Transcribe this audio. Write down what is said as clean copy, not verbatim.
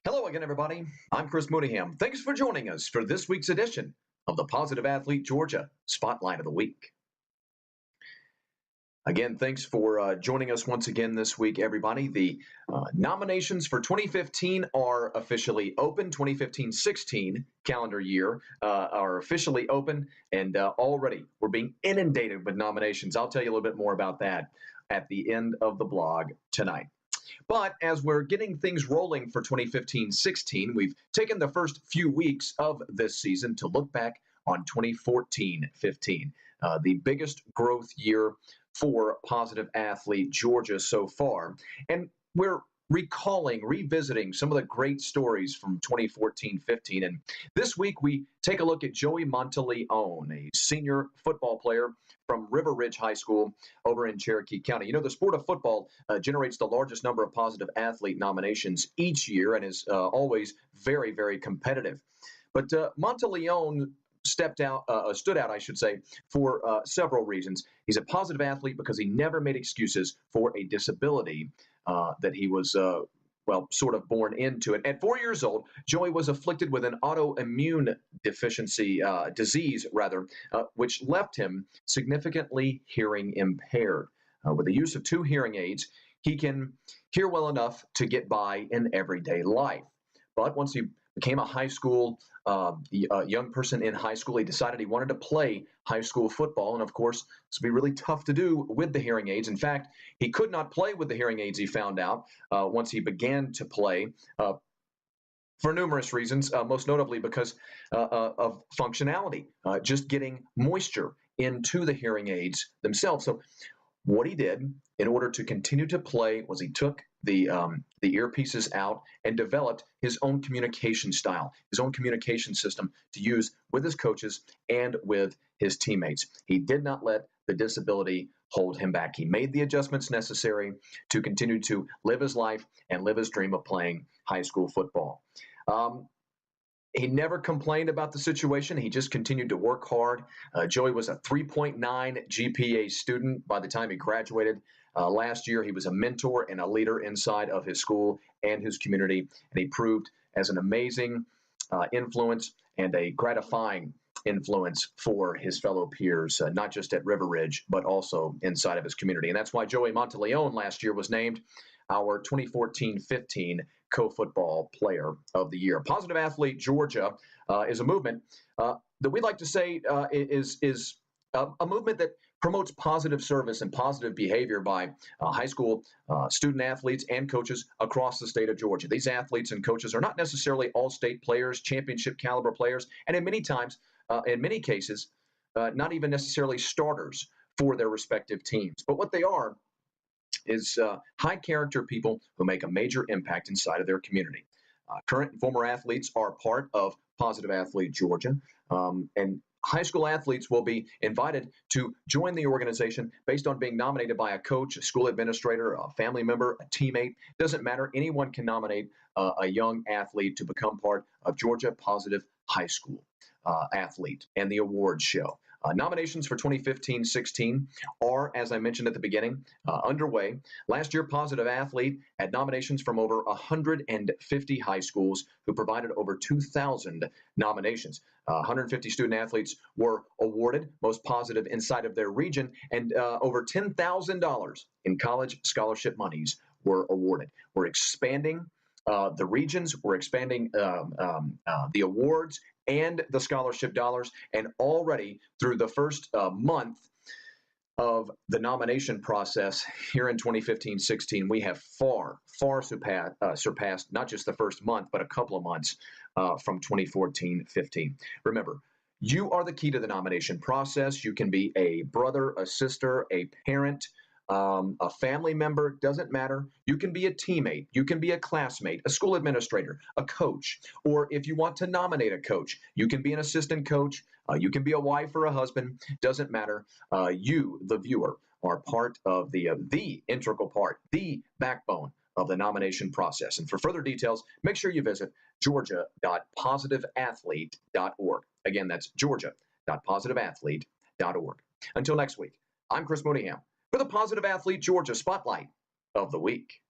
Hello again, everybody. I'm Chris Mooneyham. Thanks for joining us for this week's edition of the Positive Athlete Georgia Spotlight of the Week. Again, thanks for joining us once again this week, everybody. The nominations for 2015 are officially open. 2015-16 calendar year are officially open, and already we're being inundated with nominations. I'll tell you a little bit more about that at the end of the blog tonight. But as we're getting things rolling for 2015-16, we've taken the first few weeks of this season to look back on 2014-15, the biggest growth year for Positive Athlete Georgia so far. And we're revisiting some of the great stories from 2014-15. And this week we take a look at Joey Monteleone, a senior football player from River Ridge High School over in Cherokee County. You know, the sport of football generates the largest number of positive athlete nominations each year and is always very, very competitive. But Monteleone stood out, I should say, for several reasons. He's a positive athlete because he never made excuses for a disability that he was sort of born into it. At 4 years old, Joey was afflicted with an autoimmune disease, which left him significantly hearing impaired. With the use of 2 hearing aids, he can hear well enough to get by in everyday life. But once he became a high school young person in high school, he decided he wanted to play high school football. And of course, this would be really tough to do with the hearing aids. In fact, he could not play with the hearing aids, he found out once he began to play for numerous reasons, most notably because of functionality, just getting moisture into the hearing aids themselves. So what he did in order to continue to play was he took the earpieces out and developed his own communication style, his own communication system to use with his coaches and with his teammates. He did not let the disability hold him back. He made the adjustments necessary to continue to live his life and live his dream of playing high school football. He never complained about the situation. He just continued to work hard. Joey was a 3.9 GPA student by the time he graduated. Last year, he was a mentor and a leader inside of his school and his community, and he proved as an amazing influence and a gratifying influence for his fellow peers, not just at River Ridge, but also inside of his community. And that's why Joey Monteleone last year was named our 2014-15 Co-Football Player of the Year. Positive Athlete Georgia is a movement that we like to say is a movement that promotes positive service and positive behavior by high school student athletes and coaches across the state of Georgia. These athletes and coaches are not necessarily all-state players, championship caliber players, and in many cases, not even necessarily starters for their respective teams. But what they are is high character people who make a major impact inside of their community. Current and former athletes are part of Positive Athlete Georgia, and high school athletes will be invited to join the organization based on being nominated by a coach, a school administrator, a family member, a teammate. Doesn't matter. Anyone can nominate a young athlete to become part of Georgia Positive High School Athlete and the awards show. Nominations for 2015-16 are, as I mentioned at the beginning, underway. Last year, Positive Athlete had nominations from over 150 high schools who provided over 2,000 nominations. 150 student athletes were awarded Most Positive inside of their region, and over $10,000 in college scholarship monies were awarded. We're expanding the regions, we're expanding the awards and the scholarship dollars, and already through the first month of the nomination process here in 2015-16, we have far surpassed not just the first month, but a couple of months from 2014-15. Remember, you are the key to the nomination process. You can be a brother, a sister, a parent, a family member, doesn't matter. You can be a teammate, you can be a classmate, a school administrator, a coach, or if you want to nominate a coach, you can be an assistant coach, you can be a wife or a husband, doesn't matter. You, the viewer, are part of the integral part, the backbone of the nomination process. And for further details, make sure you visit georgia.positiveathlete.org. Again, that's georgia.positiveathlete.org. Until next week, I'm Chris Mooneyham for the Positive Athlete Georgia Spotlight of the Week.